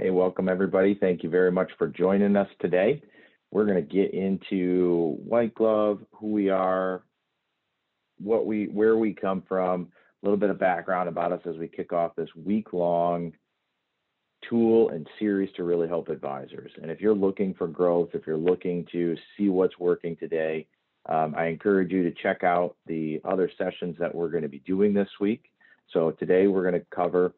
Hey, welcome everybody. Thank you very much for joining us today. We're going to get into White Glove, who we are, where we come from, a little bit of background about us as we kick off this week-long tool and series to really help advisors. And if you're looking for growth, if you're looking to see what's working today, I encourage you to check out the other sessions that we're going to be doing this week. So today we're going to cover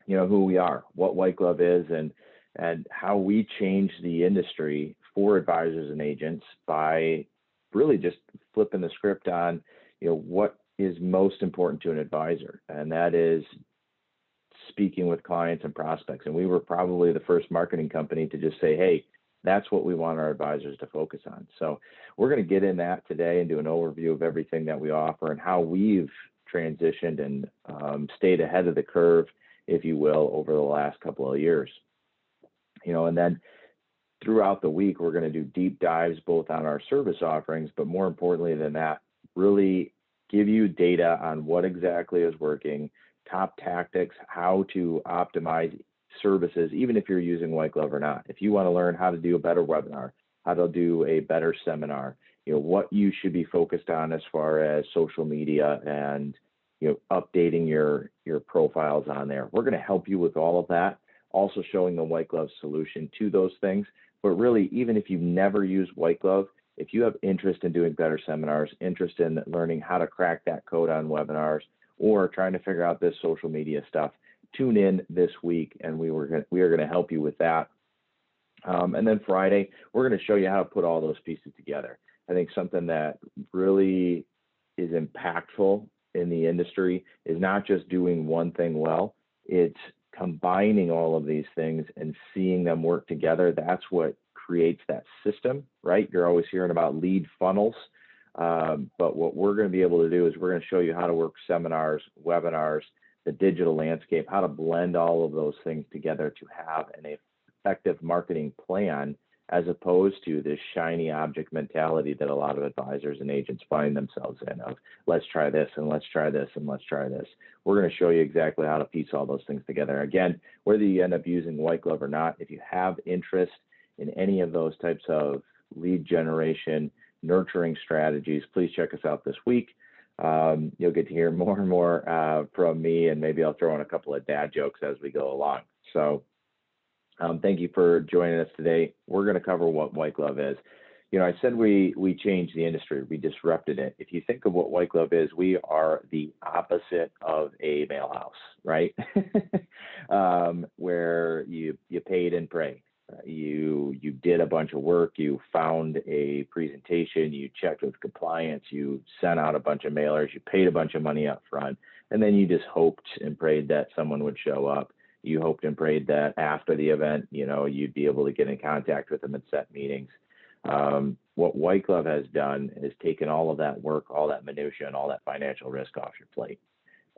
who we are, what White Glove is, and how we change the industry for advisors and agents by really just flipping the script on, what is most important to an advisor, and that is speaking with clients and prospects. And we were probably the first marketing company to just say, hey, that's what we want our advisors to focus on. So we're going to get in that today and do an overview of everything that we offer and how we've transitioned and stayed ahead of the curve, if you will, over the last couple of years. And then throughout the week, we're going to do deep dives both on our service offerings, but more importantly than that, really give you data on what exactly is working, top tactics, how to optimize services, even if you're using White Glove or not. If you want to learn how to do a better webinar, how to do a better seminar, what you should be focused on as far as social media and updating your profiles on there. We're going to help you with all of that, also showing the White Glove solution to those things. But really, even if you've never used White Glove, if you have interest in doing better seminars, interest in learning how to crack that code on webinars, or trying to figure out this social media stuff, tune in this week, and we are going to help you with that. And then Friday, we're going to show you how to put all those pieces together. I think something that really is impactful in the industry is not just doing one thing well, it's combining all of these things and seeing them work together. That's what creates that system, right? You're always hearing about lead funnels, but what we're going to be able to do is we're going to show you how to work seminars, webinars, the digital landscape, how to blend all of those things together to have an effective marketing plan, as opposed to this shiny object mentality that a lot of advisors and agents find themselves in of, let's try this and let's try this and let's try this. We're going to show you exactly how to piece all those things together. Again, whether you end up using White Glove or not, if you have interest in any of those types of lead generation, nurturing strategies, please check us out this week. You'll get to hear more and more from me, and maybe I'll throw in a couple of dad jokes as we go along. So thank you for joining us today. We're going to cover what White Glove is. I said we changed the industry, we disrupted it. If you think of what White Glove is, we are the opposite of a mail house, right? Where you paid and pray. You did a bunch of work, you found a presentation, you checked with compliance, you sent out a bunch of mailers, you paid a bunch of money up front, and then you just hoped and prayed that someone would show up. You hoped and prayed that after the event, you'd be able to get in contact with them and set meetings. What White Glove has done is taken all of that work, all that minutia, and all that financial risk off your plate.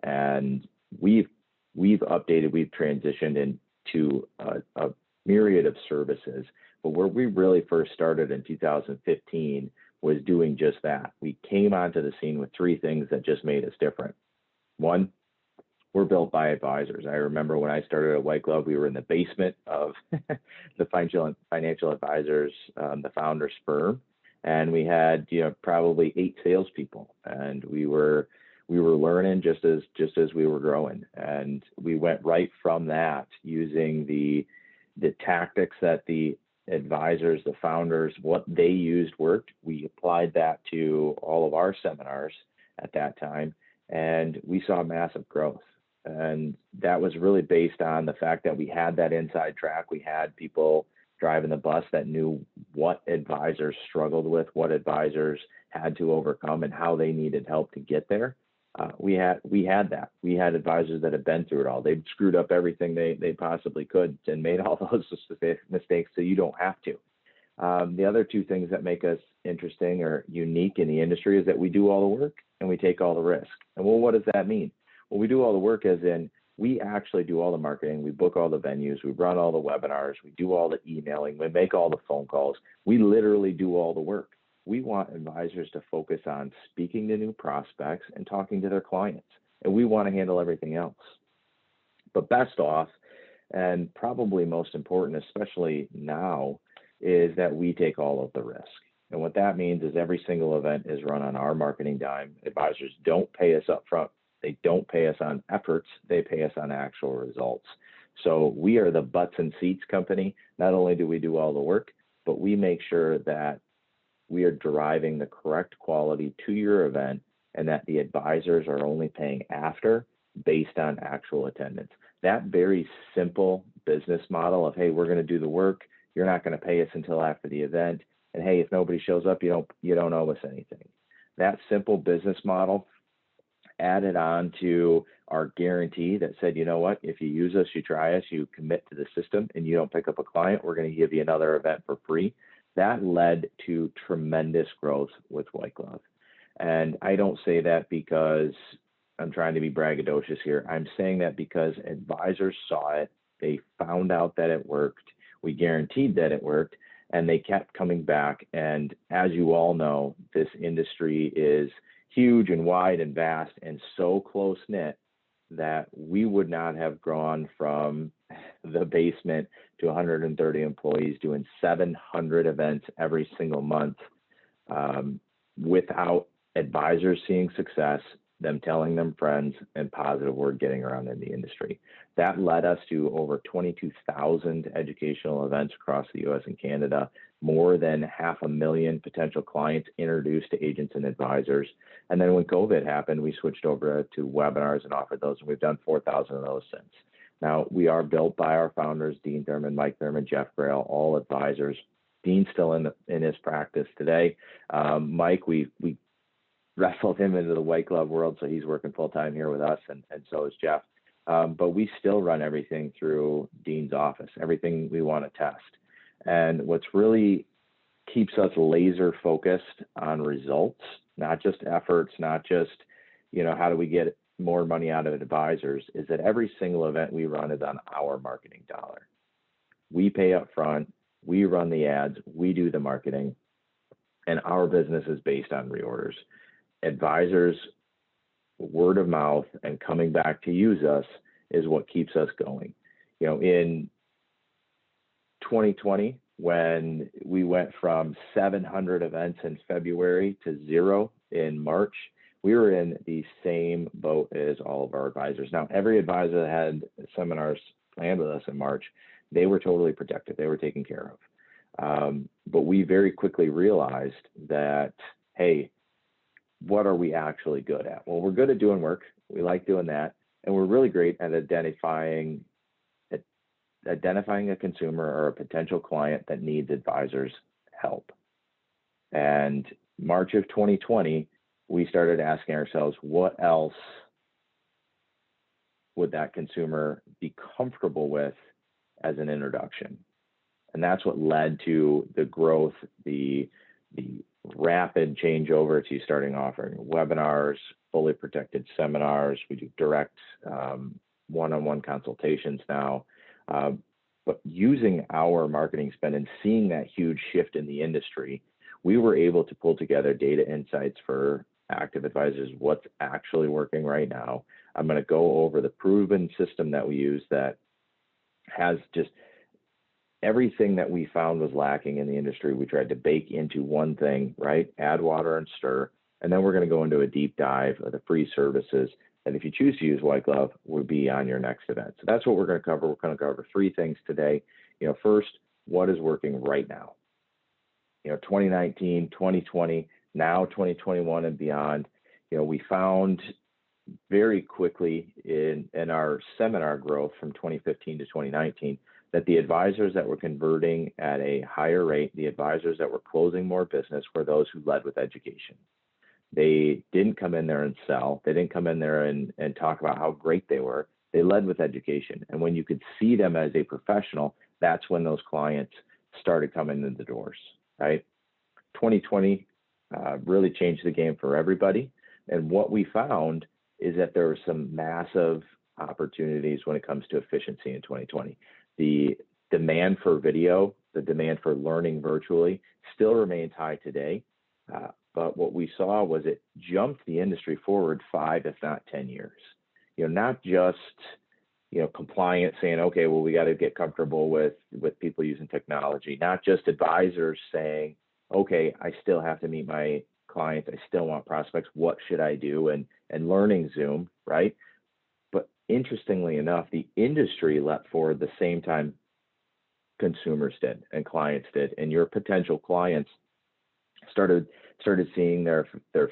And we've updated, we've transitioned into a myriad of services. But where we really first started in 2015 was doing just that. We came onto the scene with three things that just made us different. One, we're built by advisors. I remember when I started at White Glove, we were in the basement of the financial advisors, the founder's firm, and we had probably 8 salespeople, and we were learning just as we were growing, and we went right from that using the tactics that the advisors, the founders, what they used worked. We applied that to all of our seminars at that time, and we saw massive growth. And that was really based on the fact that we had that inside track. We had people driving the bus that knew what advisors struggled with, what advisors had to overcome, and how they needed help to get there. We had that. We had advisors that had been through it all. They'd screwed up everything they possibly could and made all those mistakes, so you don't have to. The other two things that make us interesting or unique in the industry is that we do all the work and we take all the risk. And well, what does that mean? Well, we do all the work as in we actually do all the marketing, we book all the venues, we run all the webinars, we do all the emailing, we make all the phone calls. We literally do all the work. We want advisors to focus on speaking to new prospects and talking to their clients, and we want to handle everything else. But best off, And probably most important, especially now, is that we take all of the risk. And what that means is every single event is run on our marketing dime. Advisors don't pay us up front. They don't pay us on efforts. They pay us on actual results. So we are the butts and seats company. Not only do we do all the work, but we make sure that we are deriving the correct quality to your event and that the advisors are only paying after based on actual attendance. That very simple business model of, hey, we're going to do the work. You're not going to pay us until after the event. And hey, if nobody shows up, you don't owe us anything. That simple business model added on to our guarantee that said, you know what, if you use us, you try us, you commit to the system, and you don't pick up a client, we're going to give you another event for free. That led to tremendous growth with White Glove. And I don't say that because I'm trying to be braggadocious here. I'm saying that because advisors saw it, they found out that it worked, we guaranteed that it worked, and they kept coming back. And as you all know, this industry is huge and wide and vast and so close knit that we would not have gone from the basement to 130 employees doing 700 events every single month without advisors seeing success, them telling them friends, and positive word getting around in the industry. That led us to over 22,000 educational events across the US and Canada, more than 500,000 potential clients introduced to agents and advisors. And then when COVID happened, we switched over to webinars and offered those, and we've done 4,000 of those since. Now, we are built by our founders, Dean Thurman, Mike Thurman, Jeff Grail, all advisors. Dean's still in his practice today. Mike, we wrestled him into the White Glove world, so he's working full-time here with us, and so is Jeff. But we still run everything through Dean's office, everything we want to test. And what's really keeps us laser focused on results, not just efforts, not just, how do we get more money out of advisors, is that every single event we run is on our marketing dollar. We pay up front, we run the ads, we do the marketing, and our business is based on reorders. Advisors, word of mouth, and coming back to use us is what keeps us going. In 2020, when we went from 700 events in February to 0 in March, we were in the same boat as all of our advisors. Now, every advisor that had seminars planned with us in March, they were totally protected. They were taken care of. But we very quickly realized that, hey, what are we actually good at? Well, we're good at doing work. We like doing that. And we're really great at identifying a consumer or a potential client that needs advisors' help. And March of 2020, we started asking ourselves, what else would that consumer be comfortable with as an introduction? And that's what led to the growth, the rapid changeover to starting offering webinars, fully protected seminars. We do direct one-on-one consultations now. But using our marketing spend and seeing that huge shift in the industry, we were able to pull together data insights for active advisors, what's actually working right now. I'm going to go over the proven system that we use that has just everything that we found was lacking in the industry. We tried to bake into one thing, right? Add, water, and stir. And then we're going to go into a deep dive of the free services. And if you choose to use White Glove, will be on your next event. So that's what we're going to cover. We're going to cover 3 things today. First, what is working right now? 2019, 2020, now 2021 and beyond. We found very quickly in our seminar growth from 2015 to 2019 that the advisors that were converting at a higher rate, the advisors that were closing more business, were those who led with education. They didn't come in there and sell. They didn't come in there and talk about how great they were. They led with education. And when you could see them as a professional, that's when those clients started coming in the doors, right? 2020 really changed the game for everybody. And what we found is that there were some massive opportunities when it comes to efficiency in 2020. The demand for video, the demand for learning virtually still remains high today. But what we saw was it jumped the industry forward 5, if not 10 years. Not just compliant, saying, okay, well, we got to get comfortable with people using technology, not just advisors saying, okay, I still have to meet my clients, I still want prospects, what should I do? And learning Zoom, right? But interestingly enough, the industry leapt forward the same time consumers did and clients did, and your potential clients started seeing their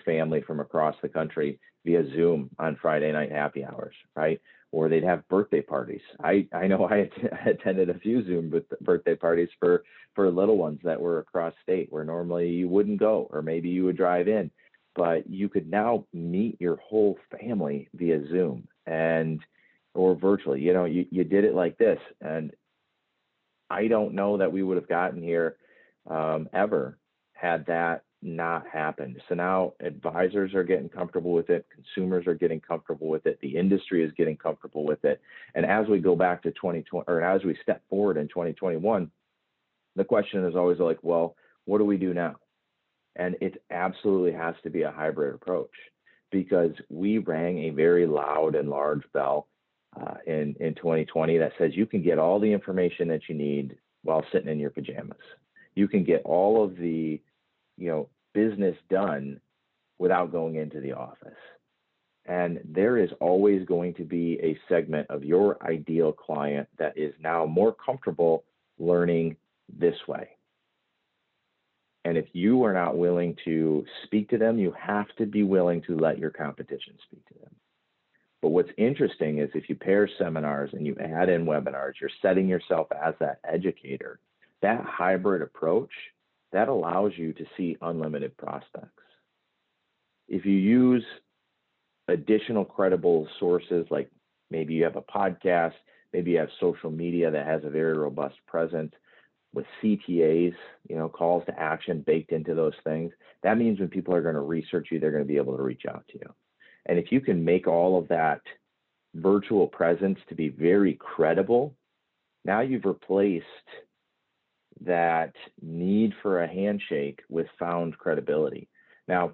family from across the country via Zoom on Friday night happy hours, right? Or they'd have birthday parties. I know I attended a few Zoom birthday parties for little ones that were across state, where normally you wouldn't go, or maybe you would drive in, but you could now meet your whole family via Zoom or virtually. You did it like this, and I don't know that we would have gotten here ever had that not happened. So now advisors are getting comfortable with it, consumers are getting comfortable with it, the industry is getting comfortable with it. And as we go back to 2020, or as we step forward in 2021, the question is always like, well, what do we do now? And it absolutely has to be a hybrid approach, because we rang a very loud and large bell in 2020 that says you can get all the information that you need while sitting in your pajamas. You can get all of the business done without going into the office. And there is always going to be a segment of your ideal client that is now more comfortable learning this way. And if you are not willing to speak to them, you have to be willing to let your competition speak to them. But what's interesting is if you pair seminars and you add in webinars, you're setting yourself as that educator. That hybrid approach, that allows you to see unlimited prospects. If you use additional credible sources, like maybe you have a podcast, maybe you have social media that has a very robust presence with CTAs, calls to action baked into those things, that means when people are going to research you, they're going to be able to reach out to you. And if you can make all of that virtual presence to be very credible, now you've replaced that need for a handshake with found credibility. Now,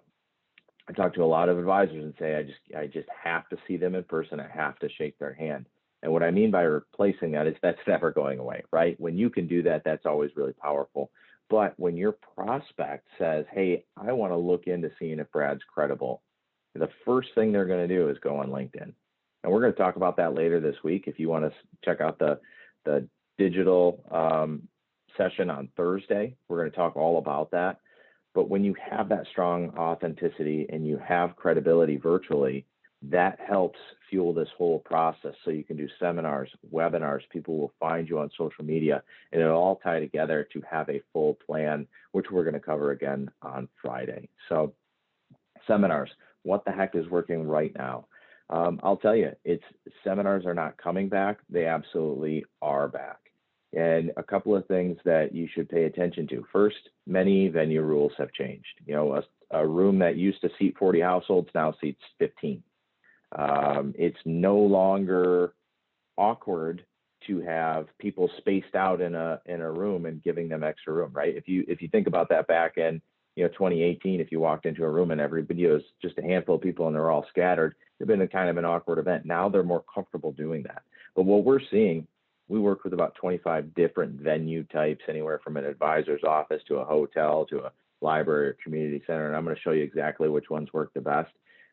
I talk to a lot of advisors and say, I just have to see them in person. I have to shake their hand. And what I mean by replacing that is that's never going away, right? When you can do that, that's always really powerful. But when your prospect says, hey, I want to look into seeing if Brad's credible, the first thing they're going to do is go on LinkedIn. And we're going to talk about that later this week. If you want to check out the digital session on Thursday, we're going to talk all about that. But when you have that strong authenticity and you have credibility virtually, that helps fuel this whole process. So you can do seminars, webinars, people will find you on social media, and it'll all tie together to have a full plan, which we're going to cover again on Friday. So seminars, what the heck is working right now? I'll tell you, seminars are not coming back. They absolutely are back. And a couple of things that you should pay attention to. First, many venue rules have changed. A room that used to seat 40 households now seats 15. It's no longer awkward to have people spaced out in a room and giving them extra room, right? If you think about that back in 2018, if you walked into a room and everybody was just a handful of people and they're all scattered, it'd been a kind of an awkward event. Now they're more comfortable doing that. But what we're seeing, we work with about 25 different venue types, anywhere from an advisor's office to a hotel to a library or community center. And I'm going to show you exactly which ones work the best.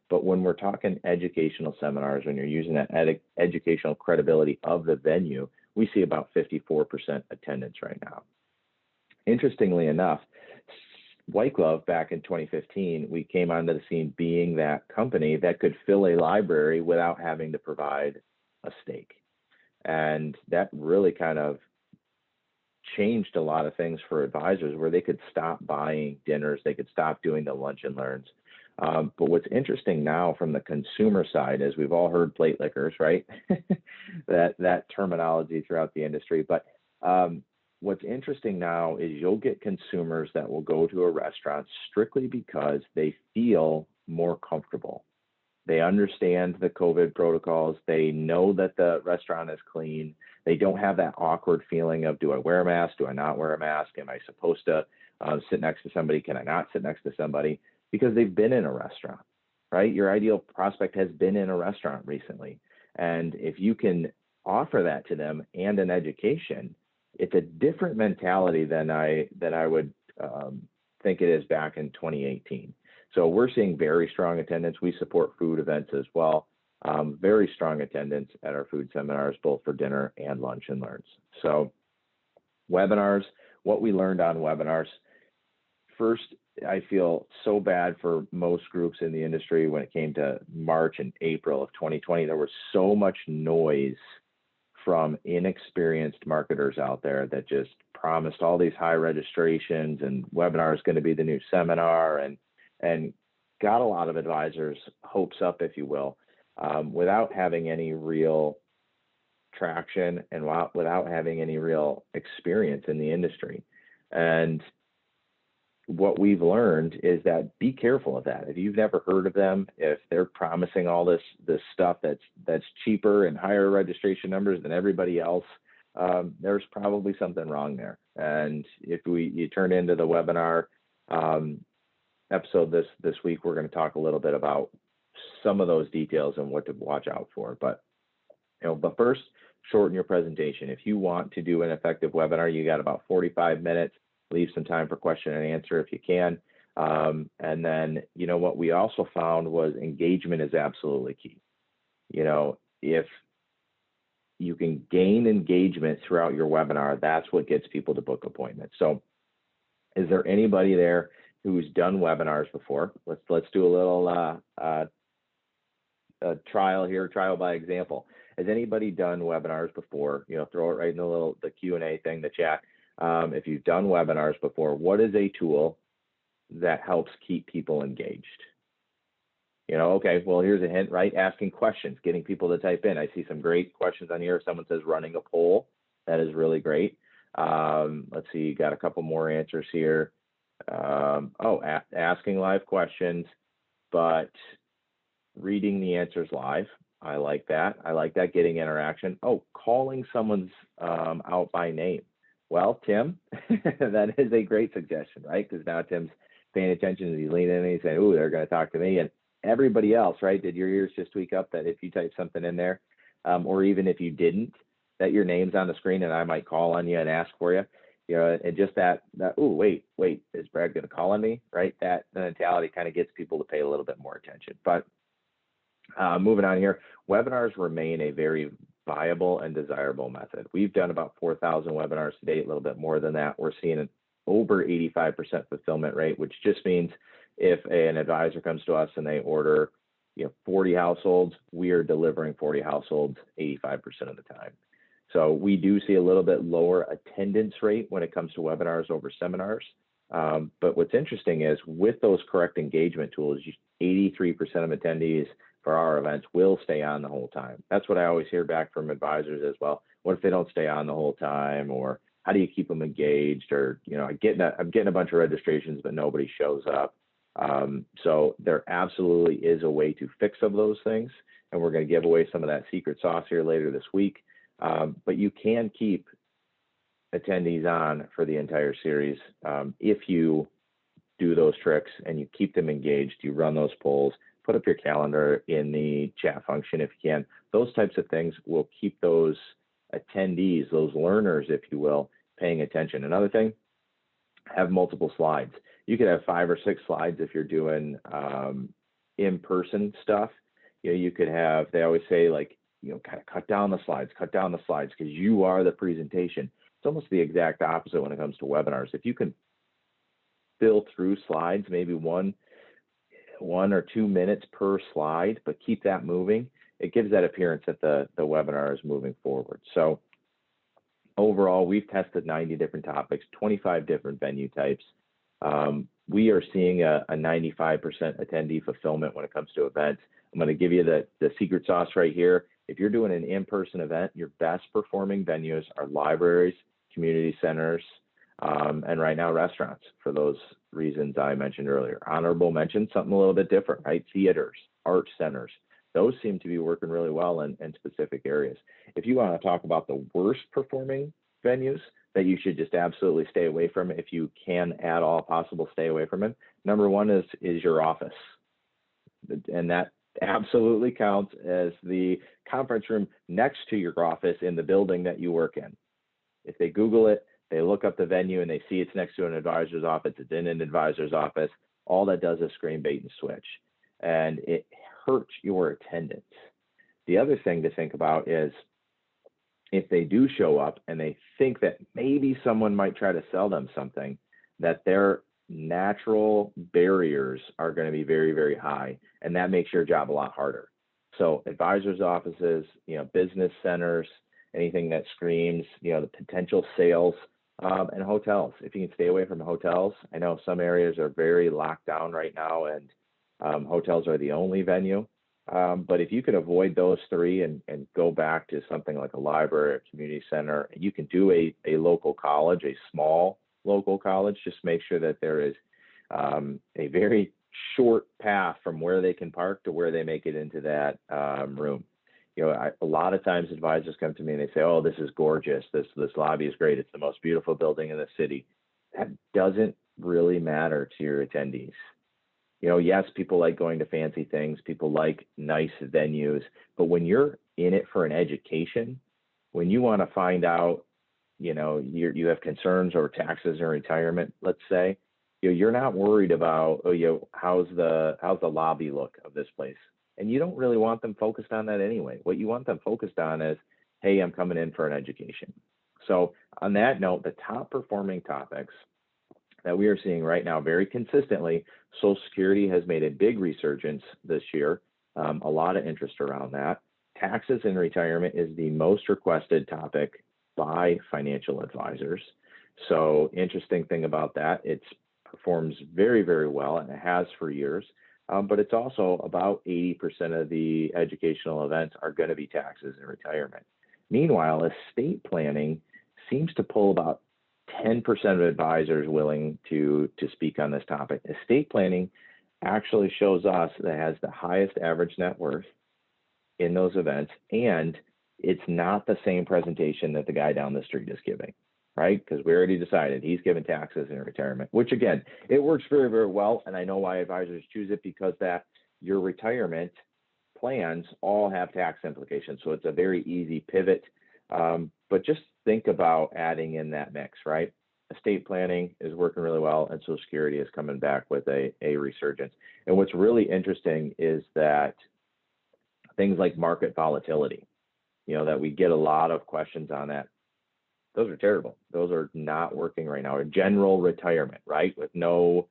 But when we're talking educational seminars, when you're using that educational credibility of the venue, we see about 54% attendance right now. Interestingly enough, White Glove back in 2015, we came onto the scene being that company that could fill a library without having to provide a stake. And that really kind of changed a lot of things for advisors, where they could stop buying dinners, they could stop doing the lunch and learns. But what's interesting now from the consumer side is we've all heard plate lickers, right? that terminology throughout the industry. But what's interesting now is you'll get consumers that will go to a restaurant strictly because they feel more comfortable. They understand the COVID protocols. They know that the restaurant is clean. They don't have that awkward feeling of, do I wear a mask? Do I not wear a mask? Am I supposed to sit next to somebody? Can I not sit next to somebody? Because they've been in a restaurant, right? Your ideal prospect has been in a restaurant recently. And if you can offer that to them and an education, it's a different mentality than I would think it is back in 2018. So we're seeing very strong attendance. We support food events as well. Very strong attendance at our food seminars, both for dinner and lunch and learns. So webinars, what we learned on webinars. First, I feel so bad for most groups in the industry when it came to March and April of 2020. There was so much noise from inexperienced marketers out there that just promised all these high registrations and webinar is going to be the new seminar, and got a lot of advisors' hopes up, if you will, without having any real traction and without having any real experience in the industry. And what we've learned is that be careful of that. If you've never heard of them, if they're promising all this stuff that's cheaper and higher registration numbers than everybody else, there's probably something wrong there. And if you turn into the webinar episode this week, we're going to talk a little bit about some of those details and what to watch out for. But first, shorten your presentation. If you want to do an effective webinar, you got about 45 minutes. Leave some time for question and answer if you can. And then, what we also found was engagement is absolutely key. If you can gain engagement throughout your webinar, that's what gets people to book appointments. So is there anybody there who's done webinars before? Let's do a little trial by example. Has anybody done webinars before? Throw it right in the Q&A thing, the chat. If you've done webinars before, what is a tool that helps keep people engaged? Okay, well, here's a hint, right? Asking questions, getting people to type in. I see some great questions on here. Someone says running a poll. That is really great. Let's see, you got a couple more answers here. Asking live questions, but reading the answers live. I like that. Getting interaction. Calling someone's out by name. Well, Tim, that is a great suggestion, right? Because now Tim's paying attention and he's leaning in and he's saying, they're going to talk to me. And everybody else, right? Did your ears just tweak up that if you type something in there, or even if you didn't, that your name's on the screen and I might call on you and ask for you, and just that, wait, is Brad going to call on me, right? That mentality kind of gets people to pay a little bit more attention. But moving on here, webinars remain a very viable and desirable method. We've done about 4,000 webinars to date, a little bit more than that. We're seeing an over 85% fulfillment rate, which just means if an advisor comes to us and they order 40 households, we are delivering 40 households 85% of the time. So we do see a little bit lower attendance rate when it comes to webinars over seminars. But what's interesting is with those correct engagement tools, 83% of attendees for our events will stay on the whole time. That's what I always hear back from advisors as well. What if they don't stay on the whole time? Or how do you keep them engaged? Or, I'm getting a bunch of registrations, but nobody shows up. So there absolutely is a way to fix some of those things. And we're going to give away some of that secret sauce here later this week. But you can keep attendees on for the entire series if you do those tricks and you keep them engaged, you run those polls, put up your calendar in the chat function if you can. Those types of things will keep those attendees, those learners, if you will, paying attention. Another thing, have multiple slides. You could have 5 or 6 slides if you're doing in-person stuff. You could have, they always say kind of cut down the slides because you are the presentation. It's almost the exact opposite when it comes to webinars. If you can fill through slides, maybe one or 2 minutes per slide, but keep that moving, it gives that appearance that the webinar is moving forward. So overall, we've tested 90 different topics, 25 different venue types. We are seeing a 95% attendee fulfillment when it comes to events. I'm going to give you the secret sauce right here. If you're doing an in-person event, your best performing venues are libraries, community centers, and right now restaurants, for those reasons I mentioned earlier. Honorable mention, something a little bit different, right? Theaters, art centers. Those seem to be working really well in specific areas. If you want to talk about the worst performing venues that you should just absolutely stay away from, if you can at all possible, stay away from it. Number one is your office. And that absolutely counts as the conference room next to your office in the building that you work in. If they Google it, they look up the venue and they see it's next to an advisor's office, it's in an advisor's office, all that does is scream bait and switch. And it hurts your attendance. The other thing to think about is if they do show up and they think that maybe someone might try to sell them something, that their natural barriers are going to be very, very high. And that makes your job a lot harder. So advisors' offices, business centers, anything that screams, the potential sales, and hotels. If you can stay away from hotels, I know some areas are very locked down right now, and hotels are the only venue. But if you can avoid those three and go back to something like a library or community center, you can do a local college, a small local college. Just make sure that there is a very short path from where they can park to where they make it into that room. A lot of times advisors come to me and they say, "Oh, this is gorgeous. This lobby is great. It's the most beautiful building in the city." That doesn't really matter to your attendees. Yes, people like going to fancy things. People like nice venues. But when you're in it for an education, when you want to find out, you have concerns over taxes or retirement, let's say, you're not worried about, how's the lobby look of this place? And you don't really want them focused on that anyway. What you want them focused on is, hey, I'm coming in for an education. So on that note, the top performing topics that we are seeing right now very consistently, Social Security has made a big resurgence this year, a lot of interest around that. Taxes and retirement is the most requested topic by financial advisors. So interesting thing about that, it performs very, very well, and it has for years. But it's also about 80% of the educational events are going to be taxes and retirement. Meanwhile, estate planning seems to pull about 10% of advisors willing to speak on this topic. Estate planning actually shows us that it has the highest average net worth in those events, and it's not the same presentation that the guy down the street is giving, right? Because we already decided he's giving taxes and retirement, which again, it works very, very well. And I know why advisors choose it, because that your retirement plans all have tax implications. So it's a very easy pivot. But just think about adding in that mix, right? Estate planning is working really well, and Social Security is coming back with a resurgence. And what's really interesting is that things like market volatility, that we get a lot of questions on that. Those are terrible. Those are not working right now. A general retirement, right, with no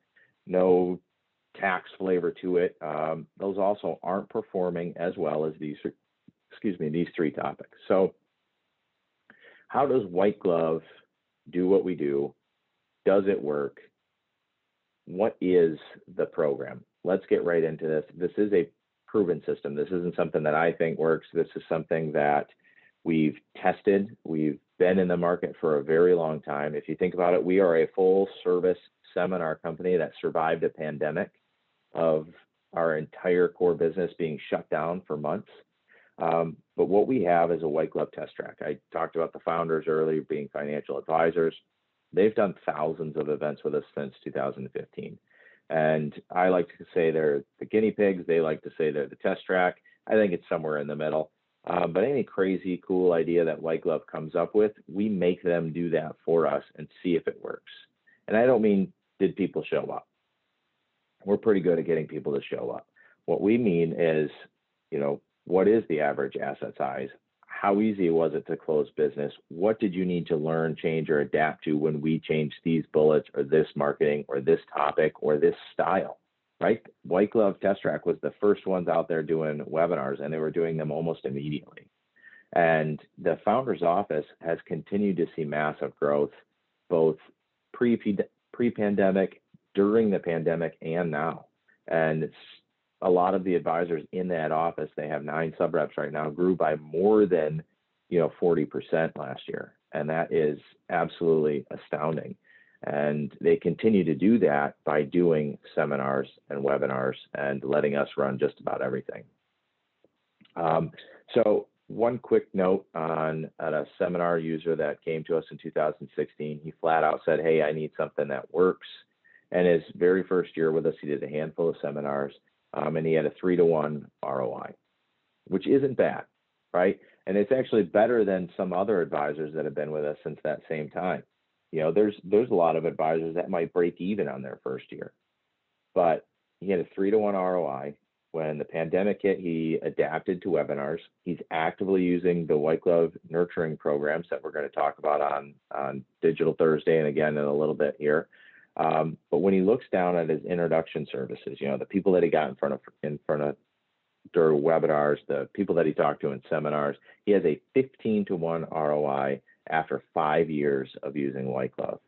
tax flavor to it. Those also aren't performing as well as these three topics. So how does White Glove do what we do? Does it work? What is the program? Let's get right into this. This is a proven system. This isn't something that I think works. This is something that we've tested. We've been in the market for a very long time. If you think about it, we are a full service seminar company that survived a pandemic of our entire core business being shut down for months. But what we have is a white glove test track. I talked about the founders earlier being financial advisors. They've done thousands of events with us since 2015. And I like to say they're the guinea pigs. They like to say they're the test track. I think it's somewhere in the middle. But any crazy, cool idea that White Glove comes up with, we make them do that for us and see if it works. And I don't mean, did people show up? We're pretty good at getting people to show up. What we mean is, what is the average asset size? How easy was it to close business? What did you need to learn, change, or adapt to when we changed these bullets or this marketing or this topic or this style, right? White Glove Test Track was the first ones out there doing webinars, and they were doing them almost immediately. And the founder's office has continued to see massive growth, both pre-pandemic, during the pandemic, and now. And it's a lot of the advisors in that office, they have 9 sub-reps right now, grew by more than 40% last year. And that is absolutely astounding. And they continue to do that by doing seminars and webinars and letting us run just about everything. So one quick note on a seminar user that came to us in 2016. He flat out said, "Hey, I need something that works." And his very first year with us, he did a handful of seminars. and he had a 3-to-1 ROI, which isn't bad, right? And it's actually better than some other advisors that have been with us since that same time. There's a lot of advisors that might break even on their first year, but he had a 3-to-1 ROI. When the pandemic hit, he adapted to webinars. He's actively using the white glove nurturing programs that we're going to talk about on Digital Thursday and again in a little bit here. But when he looks down at his introduction services, the people that he got in front of during webinars, the people that he talked to in seminars, he has a 15-to-1 ROI after 5 years of using white glove.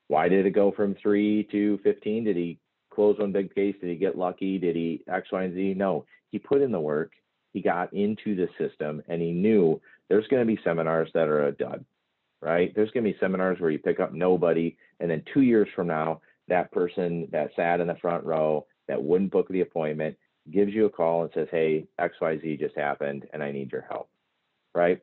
Why did it go from 3 to 15? Did he close one big case? Did he get lucky? Did he X, Y, and Z? No, he put in the work. He got into the system, and he knew there's going to be seminars that are a dud, right? There's going to be seminars where you pick up nobody, and then 2 years from now, that person that sat in the front row that wouldn't book the appointment gives you a call and says, hey, XYZ just happened, and I need your help, right?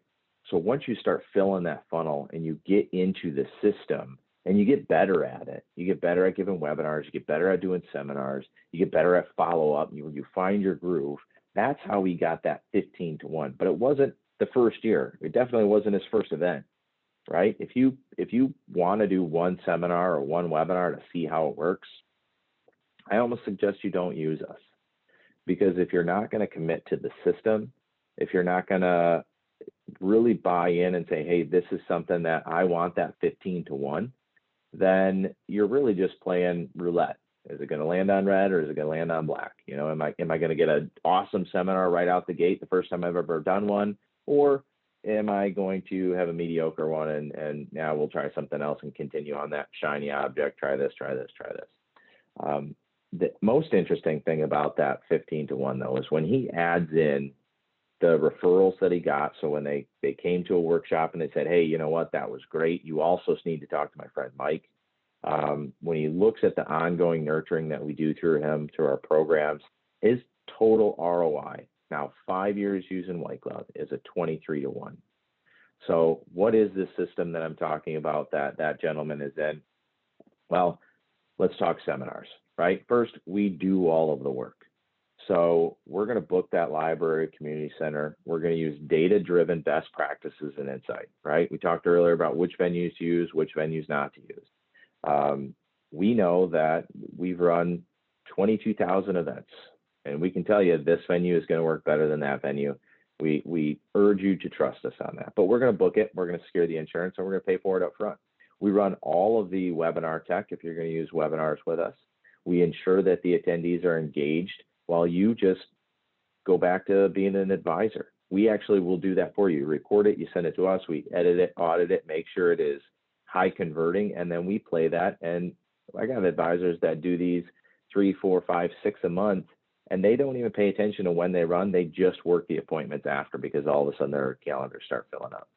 So once you start filling that funnel and you get into the system, and you get better at it. You get better at giving webinars. You get better at doing seminars. You get better at follow-up. You find your groove. That's how we got that 15-to-1. But it wasn't the first year. It definitely wasn't his first event, right? If you want to do one seminar or one webinar to see how it works, I almost suggest you don't use us. Because if you're not going to commit to the system, if you're not going to really buy in and say, hey, this is something that I want that 15-to-1, then you're really just playing roulette. Is it going to land on red or is it going to land on black? Am I going to get an awesome seminar right out the gate the first time I've ever done one? Or am I going to have a mediocre one and now we'll try something else and continue on that shiny object, try this, try this, try this. The most interesting thing about that 15-to-1 though is when he adds in the referrals that he got. So when they came to a workshop and they said, hey, you know what, that was great. You also need to talk to my friend Mike. When he looks at the ongoing nurturing that we do through him, through our programs, his total ROI, now 5 years using white glove, is a 23-to-1. So what is this system that I'm talking about that gentleman is in? Well, let's talk seminars, right? First, we do all of the work. So we're going to book that library community center. We're going to use data-driven best practices and insight, right? We talked earlier about which venues to use, which venues not to use. We know that we've run 22,000 events, and we can tell you this venue is going to work better than that venue. We urge you to trust us on that, but we're going to book it. We're going to secure the insurance, and we're going to pay for it up front. We run all of the webinar tech if you're going to use webinars with us. We ensure that the attendees are engaged while you just go back to being an advisor. We actually will do that for you. Record it, you send it to us, we edit it, audit it, make sure it is high converting, and then we play that. And I got advisors that do these 3, 4, 5, 6 a month, and they don't even pay attention to when they run. They just work the appointments after because all of a sudden their calendars start filling up.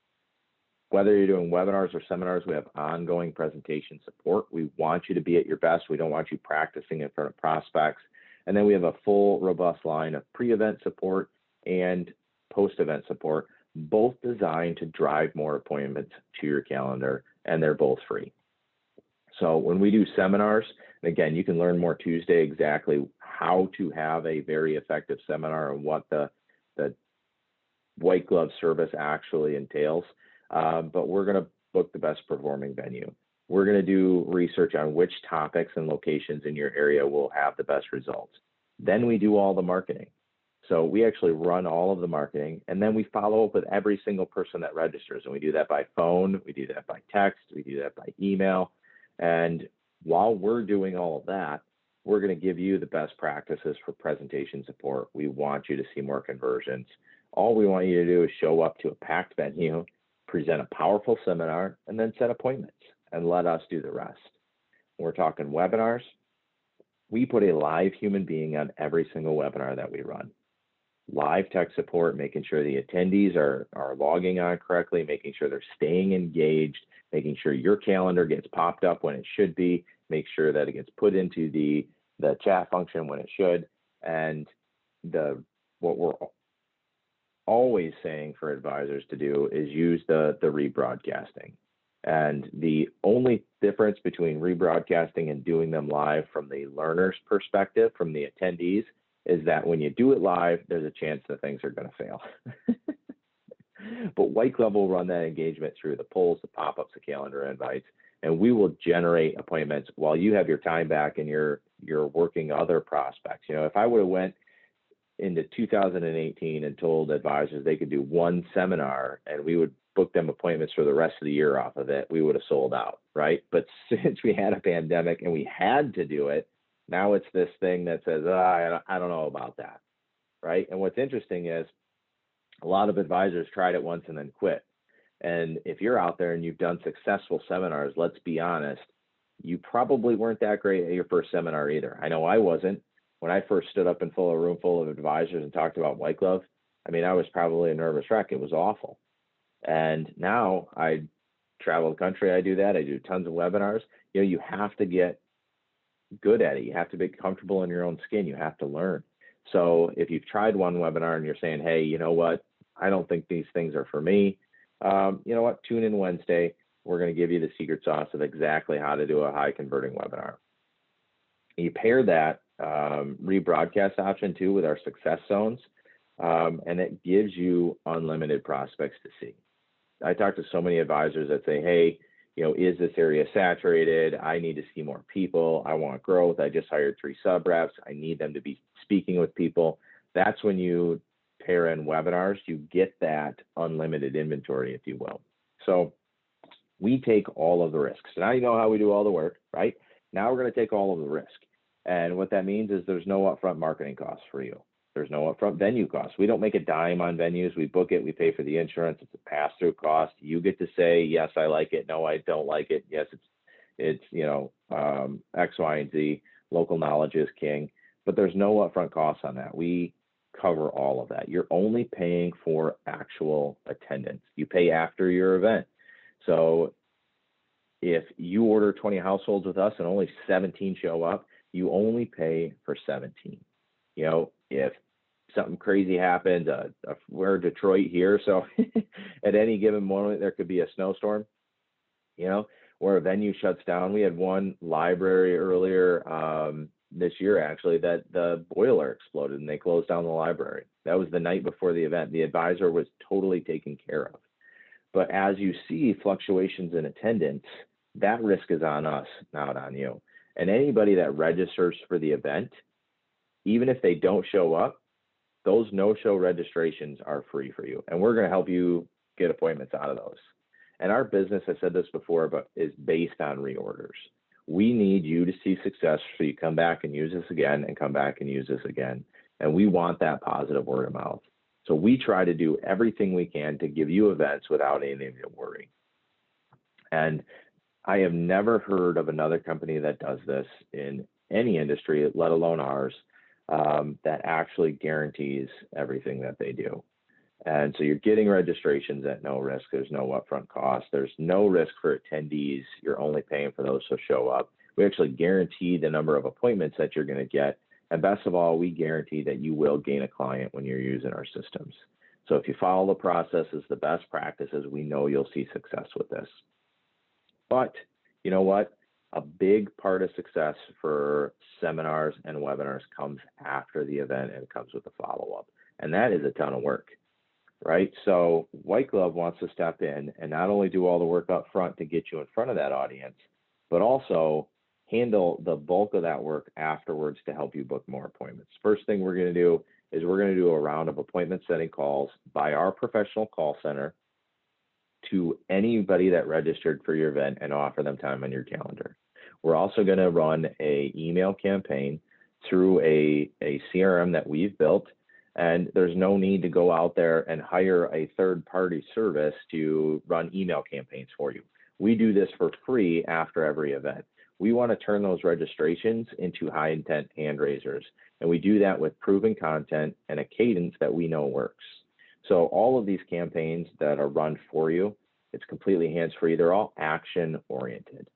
Whether you're doing webinars or seminars, we have ongoing presentation support. We want you to be at your best. We don't want you practicing in front of prospects. And then we have a full, robust line of pre-event support and post-event support, both designed to drive more appointments to your calendar, and they're both free. So when we do seminars, and again, you can learn more Tuesday exactly how to have a very effective seminar and what the white glove service actually entails. But we're going to book the best performing venue. We're going to do research on which topics and locations in your area will have the best results. Then we do all the marketing. So we actually run all of the marketing, and then we follow up with every single person that registers. And we do that by phone, we do that by text, we do that by email. And while we're doing all of that, we're going to give you the best practices for presentation support. We want you to see more conversions. All we want you to do is show up to a packed venue, present a powerful seminar, and then set appointments and let us do the rest. We're talking webinars. We put a live human being on every single webinar that we run. Live tech support, making sure the attendees are logging on correctly, making sure they're staying engaged, making sure your calendar gets popped up when it should be, make sure that it gets put into the chat function when it should. And what we're always saying for advisors to do is use the rebroadcasting. And the only difference between rebroadcasting and doing them live from the learner's perspective, from the attendees, is that when you do it live, there's a chance that things are going to fail. But White Glove will run that engagement through the polls, the pop-ups, the calendar invites, and we will generate appointments while you have your time back and you're working other prospects. You know, if I would have went into 2018 and told advisors they could do one seminar and we would book them appointments for the rest of the year off of it, we would have sold out, right? But since we had a pandemic and we had to do it, now it's this thing that says, I don't know about that, right? And what's interesting is a lot of advisors tried it once and then quit. And if you're out there and you've done successful seminars, let's be honest, you probably weren't that great at your first seminar either. I know I wasn't. When I first stood up in a room full of advisors and talked about White Glove, I mean, I was probably a nervous wreck. It was awful. And now I travel the country. I do that. I do tons of webinars. You know, you have to get good at it. You have to be comfortable in your own skin. You have to learn. So if you've tried one webinar and you're saying, hey, you know what, I don't think these things are for me, you know what, tune in Wednesday. We're going to give you the secret sauce of exactly how to do a high converting webinar. You pair that rebroadcast option too with our success zones, and it gives you unlimited prospects to see. I talk to so many advisors that say, hey, you know, is this area saturated? I need to see more people. I want growth. I just hired 3 sub reps. I need them to be speaking with people. That's when you pair in webinars, you get that unlimited inventory, if you will. So we take all of the risks. So now you know how we do all the work, right? Now we're going to take all of the risk. And what that means is there's no upfront marketing costs for you. There's no upfront venue costs. We don't make a dime on venues. We book it. We pay for the insurance. It's a pass-through cost. You get to say, yes, I like it. No, I don't like it. Yes, it's you know, X, Y, and Z. Local knowledge is king. But there's no upfront costs on that. We cover all of that. You're only paying for actual attendance. You pay after your event. So if you order 20 households with us and only 17 show up, you only pay for 17. You know, if something crazy happens, we're Detroit here, so at any given moment there could be a snowstorm, you know, or a venue shuts down. We had one library earlier this year actually that the boiler exploded and they closed down the library. That was the night before the event. The advisor was totally taken care of. But as you see fluctuations in attendance, that risk is on us, not on you. And anybody that registers for the event, even if they don't show up, those no-show registrations are free for you. And we're going to help you get appointments out of those. And our business, I said this before, but is based on reorders. We need you to see success so you come back and use this again and come back and use this again. And we want that positive word of mouth. So we try to do everything we can to give you events without anything to worry. And I have never heard of another company that does this in any industry, let alone ours, that actually guarantees everything that they do. And so you're getting registrations at no risk. There's no upfront cost. There's no risk for attendees. You're only paying for those who show up. We actually guarantee the number of appointments that you're going to get. And best of all, we guarantee that you will gain a client when you're using our systems. So if you follow the processes, the best practices, we know you'll see success with this. But you know what? A big part of success for seminars and webinars comes after the event and comes with the follow-up. And that is a ton of work, right? So White Glove wants to step in and not only do all the work up front to get you in front of that audience, but also handle the bulk of that work afterwards to help you book more appointments. First thing we're going to do is we're going to do a round of appointment setting calls by our professional call center to anybody that registered for your event and offer them time on your calendar. We're also going to run an email campaign through a CRM that we've built, and there's no need to go out there and hire a third-party service to run email campaigns for you. We do this for free after every event. We want to turn those registrations into high-intent hand raisers, and we do that with proven content and a cadence that we know works. So all of these campaigns that are run for you, it's completely hands-free. They're all action-oriented.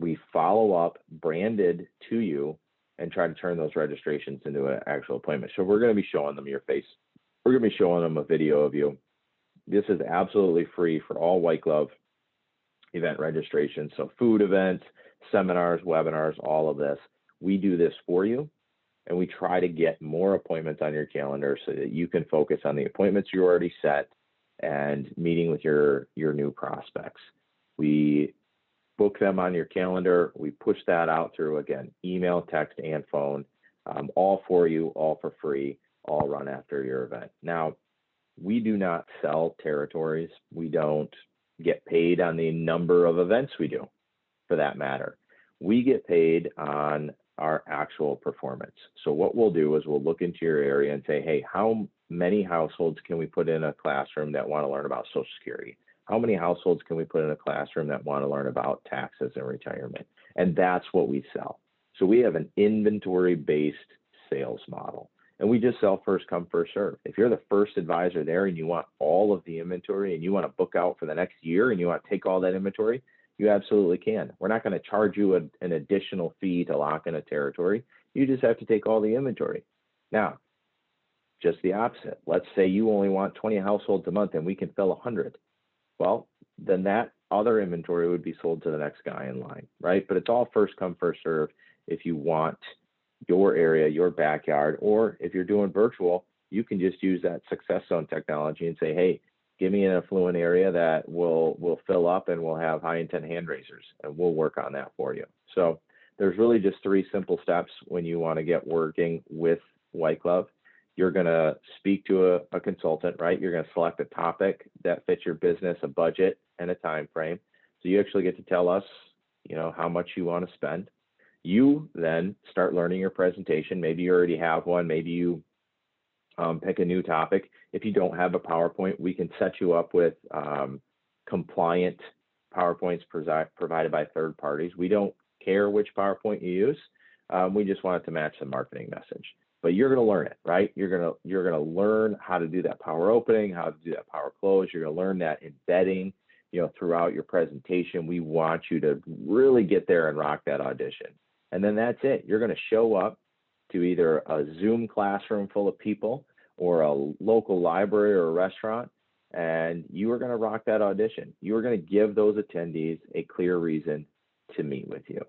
We follow up branded to you and try to turn those registrations into an actual appointment. So we're going to be showing them your face. We're going to be showing them a video of you. This is absolutely free for all White Glove event registrations. So food events, seminars, webinars, all of this. We do this for you. and we try to get more appointments on your calendar so that you can focus on the appointments you already set and meeting with your new prospects. We book them on your calendar. We push that out through, again, email, text, and phone, all for you, all for free, all run after your event. Now, we do not sell territories. We don't get paid on the number of events we do, for that matter. We get paid on our actual performance. So what we'll do is we'll look into your area and say, hey, how many households can we put in a classroom that want to learn about Social Security? How many households can we put in a classroom that want to learn about taxes and retirement? And that's what we sell. So we have an inventory-based sales model, and we just sell first come, first serve. If you're the first advisor there and you want all of the inventory and you want to book out for the next year and you want to take all that inventory, you absolutely can. We're not going to charge you an additional fee to lock in a territory. You just have to take all the inventory. Now, just the opposite. Let's say you only want 20 households a month and we can fill 100. Well, then that other inventory would be sold to the next guy in line, right? But it's all first come, first serve if you want your area, your backyard, or if you're doing virtual, you can just use that Success Zone technology and say, hey, give me an affluent area that will fill up and we'll have high intent hand raisers, and we'll work on that for you. So there's really just 3 simple steps when you want to get working with White Glove. You're going to speak to a consultant, right? You're going to select a topic that fits your business, a budget, and a time frame. So you actually get to tell us, how much you want to spend. You then start learning your presentation. Maybe you already have one. Maybe you pick a new topic. If you don't have a PowerPoint, we can set you up with compliant PowerPoints provided by third parties. We don't care which PowerPoint you use. We just want it to match the marketing message. But you're going to learn it, right? You're going to learn how to do that power opening, how to do that power close. You're going to learn that embedding, throughout your presentation. We want you to really get there and rock that audition. And then that's it. You're going to show up to either a Zoom classroom full of people or a local library or a restaurant, and you are going to rock that audition. You are going to give those attendees a clear reason to meet with you.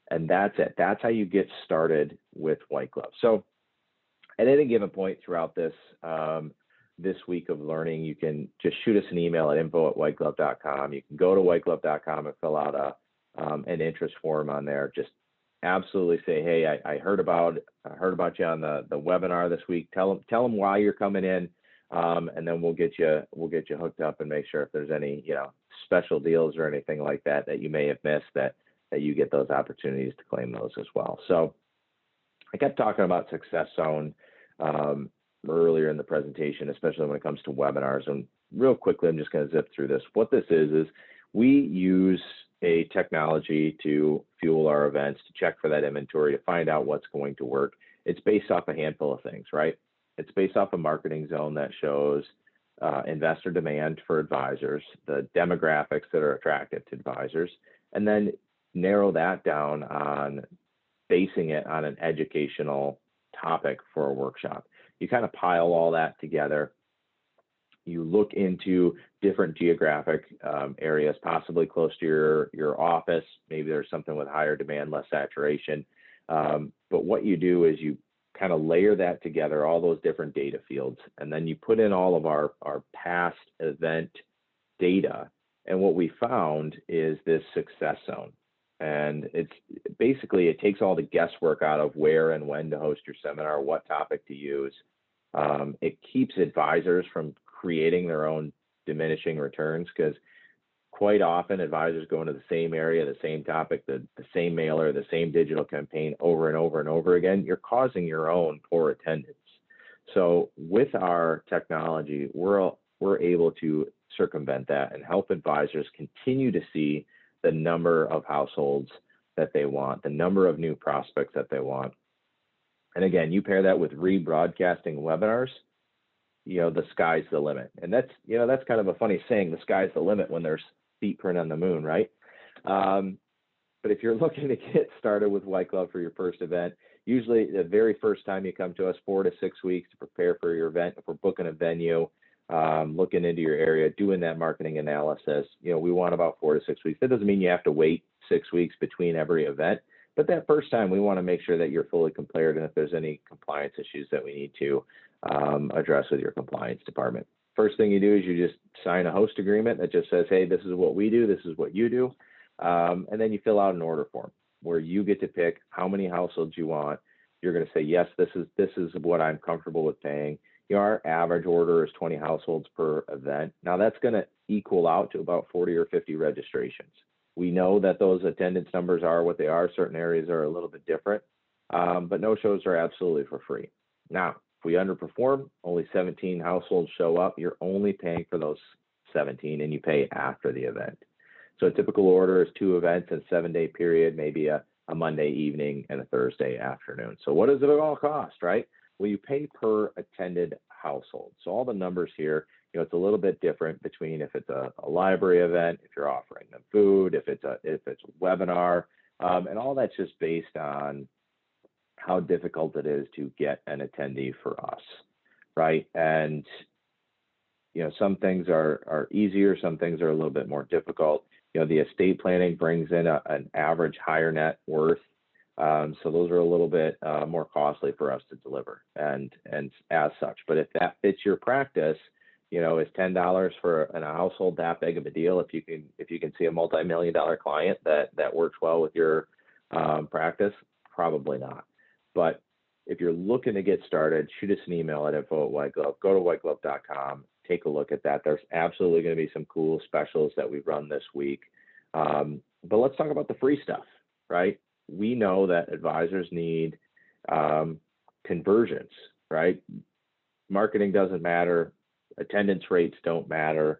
And that's it. That's how you get started with White Glove. So at any given point throughout this week of learning, you can just shoot us an email at info@whiteglove.com. You can go to whiteglove.com and fill out an interest form on there. Just absolutely say, hey, I heard about you on the webinar this week. Tell them why you're coming in, and then we'll get you hooked up and make sure if there's any special deals or anything like that you may have missed, that you get those opportunities to claim those as well. So I kept talking about Success Zone earlier in the presentation, especially when it comes to webinars. And real quickly, I'm just going to zip through this. What this is we use a technology to fuel our events, to check for that inventory, to find out what's going to work. It's based off a handful of things, right? It's based off a marketing zone that shows investor demand for advisors, the demographics that are attractive to advisors, and then narrow that down on basing it on an educational topic for a workshop. You kind of pile all that together. You look into different geographic areas, possibly close to your office. Maybe there's something with higher demand, less saturation. But what you do is you kind of layer that together, all those different data fields, and then you put in all of our past event data. And what we found is this Success Zone. And it's basically, it takes all the guesswork out of where and when to host your seminar, what topic to use. It keeps advisors from creating their own diminishing returns, because quite often advisors go into the same area, the same topic, the same mailer, the same digital campaign over and over and over again. You're causing your own poor attendance. So with our technology, we're able to circumvent that and help advisors continue to see the number of households that they want, the number of new prospects that they want. And again, you pair that with rebroadcasting webinars, the sky's the limit. And that's kind of a funny saying, the sky's the limit, when there's feetprint on the moon, right? But if you're looking to get started with White Glove for your first event, usually the very first time you come to us, 4 to 6 weeks to prepare for your event. If we're booking a venue, looking into your area, doing that marketing analysis, we want about 4 to 6 weeks. That doesn't mean you have to wait 6 weeks between every event, But that first time, we want to make sure that you're fully compliant, and if there's any compliance issues that we need to address with your compliance department. First thing you do is you just sign a host agreement that just says, hey, this is what we do, this is what you do. And then you fill out an order form where you get to pick how many households you want. You're going to say, yes, this is what I'm comfortable with paying. Our average order is 20 households per event. Now that's going to equal out to about 40 or 50 registrations. We know that those attendance numbers are what they are. Certain areas are a little bit different, but no-shows are absolutely for free. Now, if we underperform, only 17 households show up, you're only paying for those 17, and you pay after the event. So a typical order is 2 events in a 7-day period, maybe a Monday evening and a Thursday afternoon. So what does it all cost, right? Well, you pay per attended household. So all the numbers here, it's a little bit different between if it's a library event, if you're offering them food, if it's a webinar, and all that's just based on how difficult it is to get an attendee for us, right? And some things are easier, some things are a little bit more difficult. The estate planning brings in an average higher net worth. So those are a little bit more costly for us to deliver and as such. But if that fits your practice, is $10 for a household that big of a deal? If you can see a multi-million-dollar client that works well with your practice, probably not. But if you're looking to get started, shoot us an email at info@whiteglove. Go to whiteglove.com. Take a look at that. There's absolutely going to be some cool specials that we run this week. But let's talk about the free stuff, right? We know that advisors need conversions, right? Marketing doesn't matter. Attendance rates don't matter.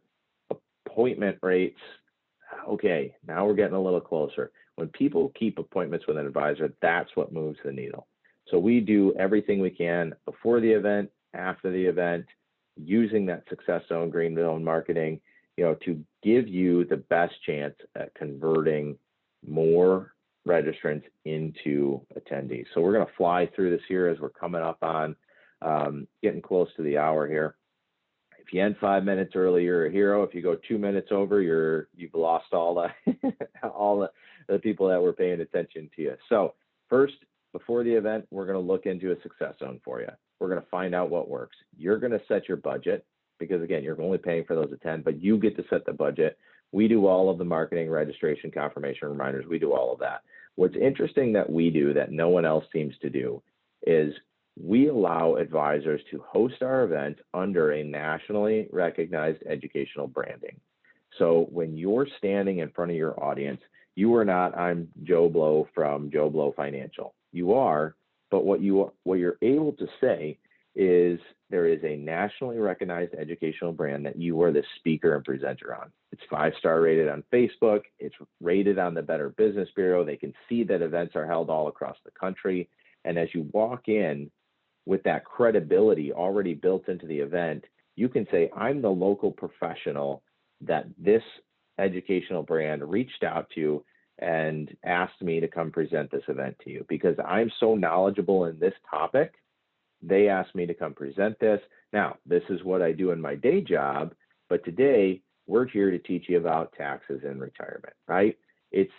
Appointment rates, okay, now we're getting a little closer. When people keep appointments with an advisor, that's what moves the needle. So we do everything we can before the event, after the event, using that success zone, green zone marketing, to give you the best chance at converting more registrants into attendees. So we're going to fly through this here as we're coming up on getting close to the hour here. If you end 5 minutes early, you're a hero. If you go 2 minutes over, you've lost all the all the people that were paying attention to you. So first, before the event, we're going to look into a success zone for you. We're going to find out what works. You're going to set your budget because, again, you're only paying for those attend, but you get to set the budget. We do all of the marketing, registration, confirmation, reminders. We do all of that. What's interesting that we do that no one else seems to do is we allow advisors to host our events under a nationally recognized educational branding. So when you're standing in front of your audience, you are not, I'm Joe Blow from Joe Blow Financial. You are, but what you're able to say is there is a nationally recognized educational brand that you are the speaker and presenter on. It's 5-star rated on Facebook. It's rated on the Better Business Bureau. They can see that events are held all across the country. And as you walk in with that credibility already built into the event, you can say, I'm the local professional that this educational brand reached out to and asked me to come present this event to you because I'm so knowledgeable in this topic. They asked me to come present this. Now, this is what I do in my day job, but today we're here to teach you about taxes and retirement, right? It's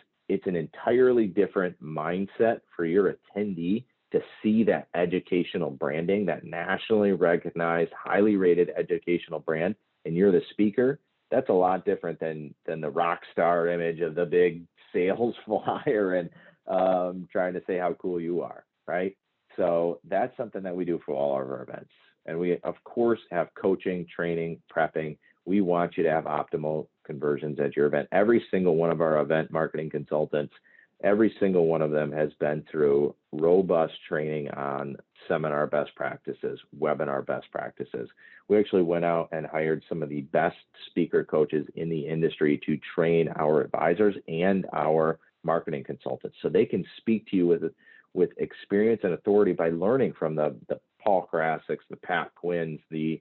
an entirely different mindset for your attendee to see that educational branding, that nationally recognized, highly rated educational brand, and you're the speaker. That's a lot different than the rock star image of the big sales flyer and trying to say how cool you are, right? So that's something that we do for all of our events. And we, of course, have coaching, training, prepping. We want you to have optimal conversions at your event. Every single one of our event marketing consultants, every single one of them has been through robust training on seminar best practices, webinar best practices. We actually went out and hired some of the best speaker coaches in the industry to train our advisors and our marketing consultants so they can speak to you with experience and authority by learning from the Paul Karasiks, the Pat Quinns, the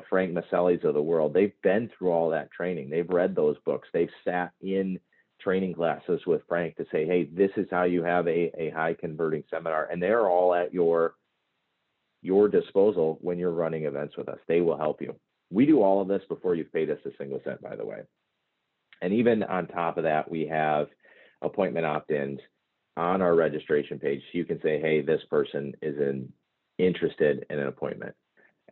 Frank Maselli's of the world. They've been through all that training. They've read those books. They've sat in training classes with Frank to say, hey, this is how you have a high converting seminar. And they're all at your disposal when you're running events with us. They will help you. We do all of this before you've paid us a single cent, by the way. And even on top of that, we have appointment opt-ins. on our registration page. So you can say, hey, this person is interested in an appointment.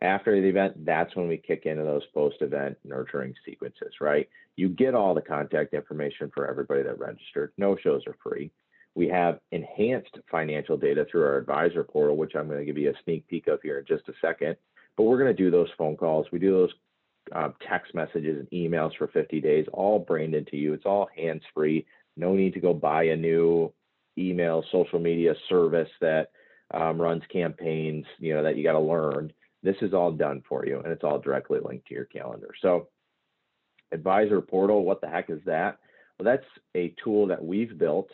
After the event, that's when we kick into those post-event nurturing sequences, right? You get all the contact information for everybody that registered. No-shows are free. We have enhanced financial data through our advisor portal, which I'm going to give you a sneak peek of here in just a second. But we're going to do those phone calls. We do those text messages and emails for 50 days, all branded to you. It's all hands-free. No need to go buy a new email, social media service that runs campaigns, that you got to learn. This is all done for you, and it's all directly linked to your calendar. So advisor portal, what the heck is that? Well, that's a tool that we've built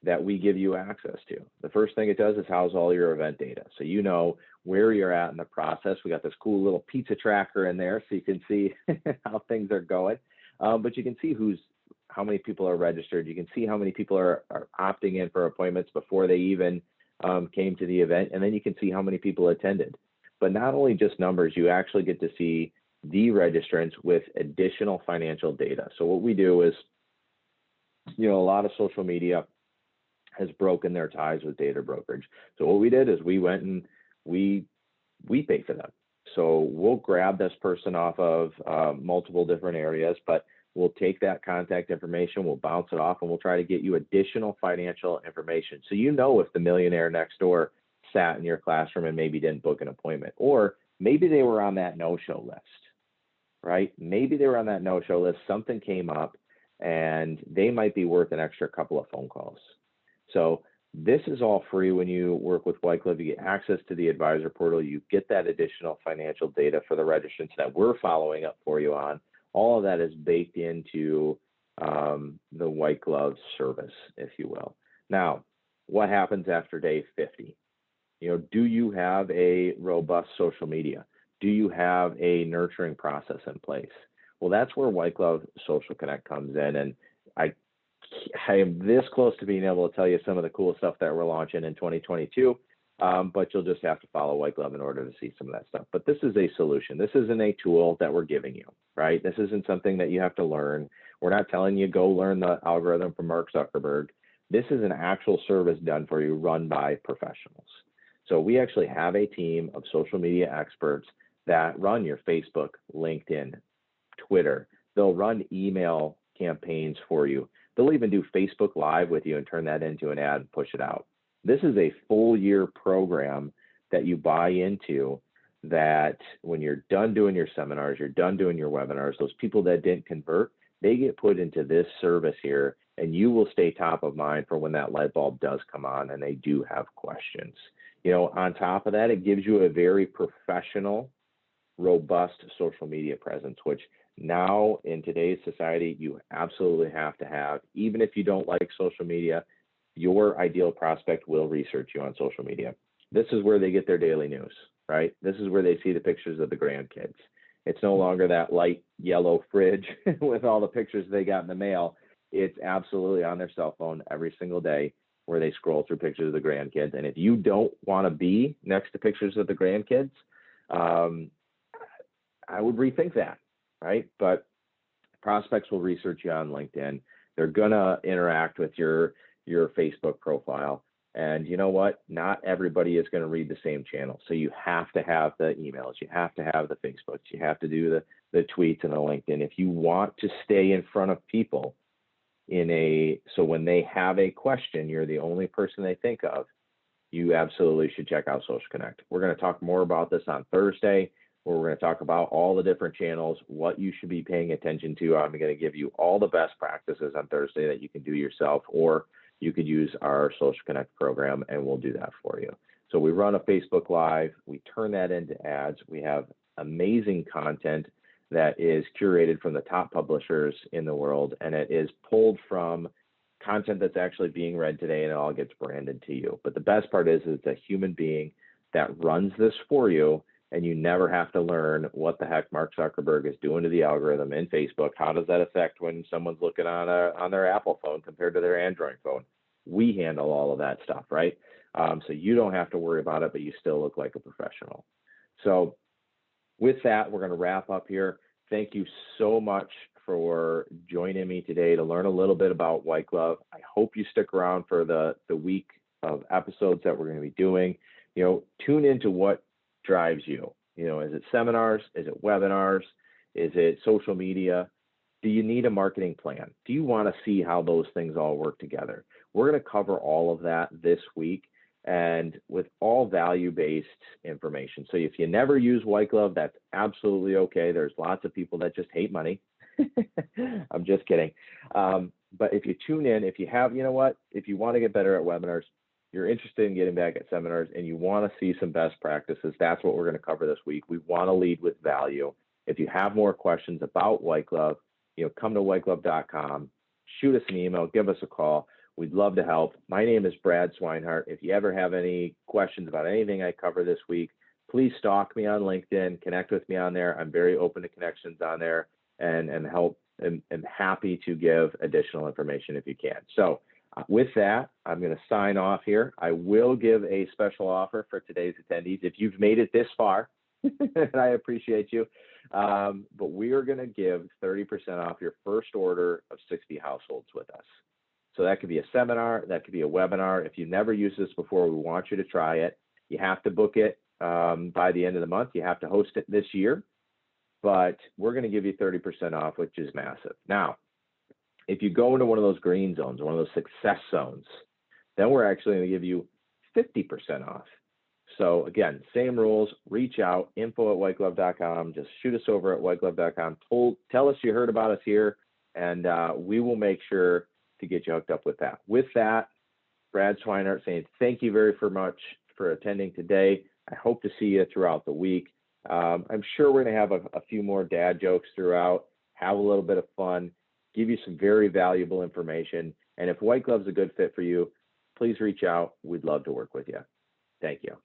that we give you access to. The first thing it does is house all your event data. So you know where you're at in the process. We got this cool little pizza tracker in there so you can see how things are going. But you can see how many people are registered. You can see how many people are opting in for appointments before they even came to the event. And then you can see how many people attended. But not only just numbers, you actually get to see the registrants with additional financial data. So what we do is, a lot of social media has broken their ties with data brokerage. So what we did is we went and we pay for them. So we'll grab this person off of multiple different areas, but we'll take that contact information, we'll bounce it off, and we'll try to get you additional financial information. So if the millionaire next door sat in your classroom and maybe didn't book an appointment, or maybe they were on that no-show list, right? Maybe they were on that no-show list, something came up, and they might be worth an extra couple of phone calls. So this is all free when you work with White Glove. You get access to the advisor portal. You get that additional financial data for the registrants that we're following up for you on. All of that is baked into the White Glove service, if you will. Now, what happens after day 50? Do you have a robust social media? Do you have a nurturing process in place? Well, that's where White Glove Social Connect comes in. And I am this close to being able to tell you some of the cool stuff that we're launching in 2022, but you'll just have to follow White Glove in order to see some of that stuff. But this is a solution. This isn't a tool that we're giving you, right? This isn't something that you have to learn. We're not telling you go learn the algorithm from Mark Zuckerberg. This is an actual service done for you, run by professionals. So we actually have a team of social media experts that run your Facebook, LinkedIn, Twitter. They'll run email campaigns for you. They'll even do Facebook Live with you and turn that into an ad and push it out. This is a full year program that you buy into, that when you're done doing your seminars, you're done doing your webinars, those people that didn't convert, they get put into this service here, and you will stay top of mind for when that light bulb does come on and they do have questions. On top of that, it gives you a very professional, robust social media presence, which now in today's society, you absolutely have to have. Even if you don't like social media, your ideal prospect will research you on social media. This is where they get their daily news, right? This is where they see the pictures of the grandkids. It's no longer that light yellow fridge with all the pictures they got in the mail. It's absolutely on their cell phone every single day, where they scroll through pictures of the grandkids. And if you don't want to be next to pictures of the grandkids, I would rethink that, right? But prospects will research you on LinkedIn. They're going to interact with your Facebook profile. And you know what? Not everybody is going to read the same channel. So you have to have the emails. You have to have the Facebooks. You have to do the tweets and the LinkedIn. If you want to stay in front of people so when they have a question, you're the only person they think of, you absolutely should check out Social Connect. We're going to talk more about this on Thursday, where we're going to talk about all the different channels, what you should be paying attention to. I'm going to give you all the best practices on Thursday that you can do yourself, or you could use our Social Connect program, and we'll do that for you. So we run a Facebook Live. We turn that into ads. We have amazing content that is curated from the top publishers in the world, and it is pulled from content that's actually being read today, and it all gets branded to you. But the best part is it's a human being that runs this for you, and you never have to learn what the heck Mark Zuckerberg is doing to the algorithm in Facebook. How does that affect when someone's looking on their Apple phone compared to their Android phone? We handle all of that stuff, right? So you don't have to worry about it, but you still look like a professional. So with that, we're going to wrap up here. Thank you so much for joining me today to learn a little bit about White Glove. I hope you stick around for the week of episodes that we're going to be doing. Tune into what drives you. Is it seminars? Is it webinars? Is it social media? Do you need a marketing plan? Do you want to see how those things all work together? We're going to cover all of that this week, and with all value-based information. So if you never use White Glove, that's absolutely okay. There's lots of people that just hate money. I'm just kidding. But if you tune in, if you have, if you want to get better at webinars, you're interested in getting back at seminars, and you want to see some best practices, that's what we're going to cover this week. We want to lead with value. If you have more questions about White Glove, come to whiteglove.com, shoot us an email, give us a call. We'd love to help. My name is Brad Swinehart. If you ever have any questions about anything I cover this week, please stalk me on LinkedIn, connect with me on there. I'm very open to connections on there, and happy to give additional information if you can. So with that, I'm going to sign off here. I will give a special offer for today's attendees if you've made it this far, and I appreciate you. But we are going to give 30% off your first order of 60 households with us. So that could be a seminar, that could be a webinar. If you've never used this before, we want you to try it. You have to book it by the end of the month. You have to host it this year, but we're going to give you 30% off, which is massive. Now, if you go into one of those green zones, one of those success zones, then we're actually going to give you 50% off. So again, same rules, reach out, info@whiteglove.com, just shoot us over at whiteglove.com, tell us you heard about us here, and we will make sure to get you hooked up with that. With that, Brad Swinehart saying thank you very much for attending today. I hope to see you throughout the week. I'm sure we're going to have a few more dad jokes throughout, have a little bit of fun, give you some very valuable information. And if White Glove's a good fit for you, please reach out. We'd love to work with you. Thank you.